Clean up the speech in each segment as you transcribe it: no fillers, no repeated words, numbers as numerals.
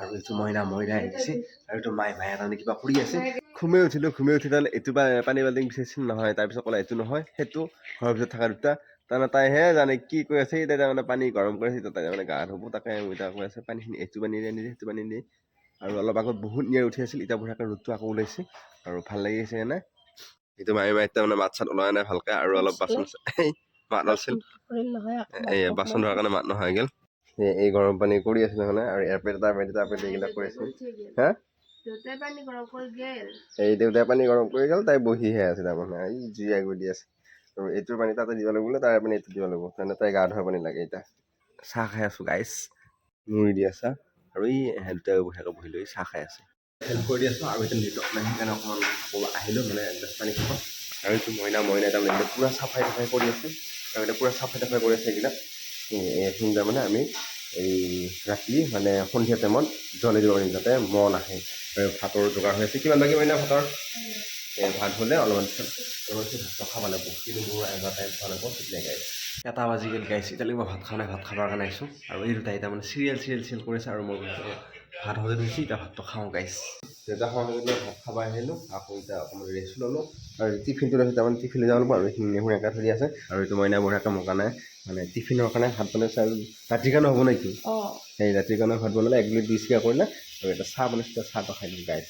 আৰু এইটো মইনা আহি গৈছে আৰু এইটো মায়ে তাৰমানে কিবা কৰি আছে ঘুমে উঠি তাৰমানে এইটো পানী বাল্টিং বিচাৰিছিল নহয় তাৰপিছত ক'লে এইটো নহয় সেইটো ঘৰৰ ভিতৰত থকা দুটা তাৰমানে তাইহে জানে কি কৈ আছে তাই তাৰমানে পানী গৰম কৰি আছে তাই তাৰমানে গা ধুব তাকে কৈ আছে পানীখিনি এইটো পানী দিয়ে নিদিয়ে সেইটো পানী দিয়ে আৰু অলপ আগত বহুত নিয়াৰ উঠি আছিল এতিয়া বঢ়িয়াকৈ ৰ'দটো আকৌ ওলাইছে আৰু ভাল লাগি আছে এনে এইটো মায়ে তাৰমানে মাত চাত ওলোৱা নাই ভালকৈ আৰু অলপ বাচন মাত আছিল এই বাচন ধোৱাৰ কাৰণে মাত নোহোৱা হৈ গ'ল এই গৰম পানী কৰি আছিল মানে আৰু ইয়াৰ পেট তাৰ পেট এইবিলাক কৰি আছিল হা এই দেউতাই পানী গৰম কৰি গ'ল তাই বহিহে আছে তাৰমানে এই জুই আগৰ দি আছে আৰু এইটোৰ পানী তাতে দিব লাগিব তাৰ পানী এইটো দিব লাগিব তাৰমানে তাই গা ধোৱা পানী লাগে এতিয়া চাহ খাই আছোঁ গাইছ মুড়ি দি আছা আৰু এই দুটাই বঢ়িয়াকৈ বহি লৈ চাহ খাই আছে হেল্প কৰি দি আছোঁ আৰু এতিয়া নেটৱৰ্ক নাই সেইকাৰণে অকণমান আহিলোঁ মানে এড্ৰেছ পানী খাব আৰু এইটো মইনা তাৰমানে পূৰা চাফাই কৰি আছে আৰু এতিয়া পূৰা চাফাই কৰি আছে এইকেইটা এইখিনি তাৰমানে আমি এই ৰাতি মানে সন্ধিয়া টাইমত জ্বলাই দিব পাৰিম যাতে মহ নাহে আৰু ভাতৰ যোগাৰ হৈ আছে কিমান লাগিব এতিয়া ভাতৰ ভাত হ'লে অলপমান ভাত খাব লাগিব কিন্তু মোৰ এটা টাইম খোৱা লাগিব ধুনীয়াকৈ 1 বাজি গ'ল গাইছ এতিয়ালৈকে মই ভাত খোৱা নাই ভাত খাবৰ কাৰণে আহিছোঁ আৰু এই দুটাই তাৰমানে চিৰিয়েল কৰিছে আৰু মই ভাত হ'লে ধৰিছোঁ এতিয়া ভাতটো খাওঁ গাইছ দেউতা খাওঁ ভাত খাব আহিলোঁ আকৌ এতিয়া অকণমান ৰেষ্ট ল'লোঁ আৰু টিফিনটো লৈছোঁ তাৰমানে টিফিন লৈ যাব লাগিব আৰু এইখিনি নেমু একা থৈ আছে আৰু এইটো মইনা বঢ়িয়াকৈ মকা নাই মানে টিফিনৰ কাৰণে ভাত বনাইছে আৰু ৰাতিৰ কাৰণে হ'ব নেকি সেই ৰাতিৰ কাৰণে ভাত বনালে 1 প্লেট 20 টকা কৰিলে আৰু এটা চাহ বনাইছোঁ চাহটো খাই দিলোঁ গাইছ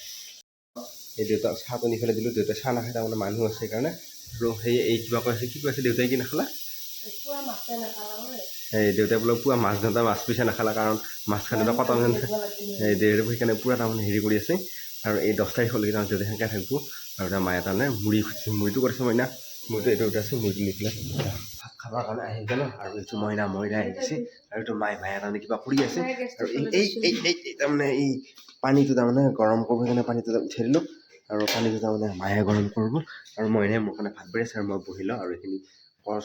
এই দেউতাক চাহটো নি পেলাই দিলোঁ দেউতাই চাহ নাখায় তাৰমানে মানুহ আছে সেইকাৰণে আৰু সেই এই কিবা কৈ আছে কি কৈ আছে দেউতাই কি নাখালা এই দেউতাই বোলে পুৰা মাছ ধৰোঁতে মাছ পিছা নাখালা কাৰণ মাছ খালে কটা এই দেউতাই সেইকাৰণে পুৰা তাৰমানে হেৰি কৰি আছে আৰু এই 10 তাৰিখলৈকে তাৰমানে দেউতাই সেনেকৈ থাকিব আৰু তাৰ মায়ে তাৰমানে মুড়িটো কৰিছে মইনা মুড়িটো এইটো উঠাইছে মুড়িটো নি পেলাই ভাত খাবৰ কাৰণে আহি গ'ল আৰু এইটো মইনা আহি গৈছে আৰু এইটো মায়ে তাৰমানে কিবা কৰি আছে আৰু এই তাৰমানে এই পানীটো তাৰমানে গৰম কৰিব কাৰণে পানীটো উঠাই দিলোঁ আৰু পানীটো তাৰমানে মায়ে গৰম কৰিব আৰু মইনাই মোৰ কাৰণে ভাত বাঢ়ি আছে আৰু মই বহি লওঁ আৰু এইখিনি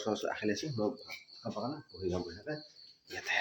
চৰ আখি লৈছে মই ভাত খাবৰ কাৰণে বহি যাওঁ ইয়াতে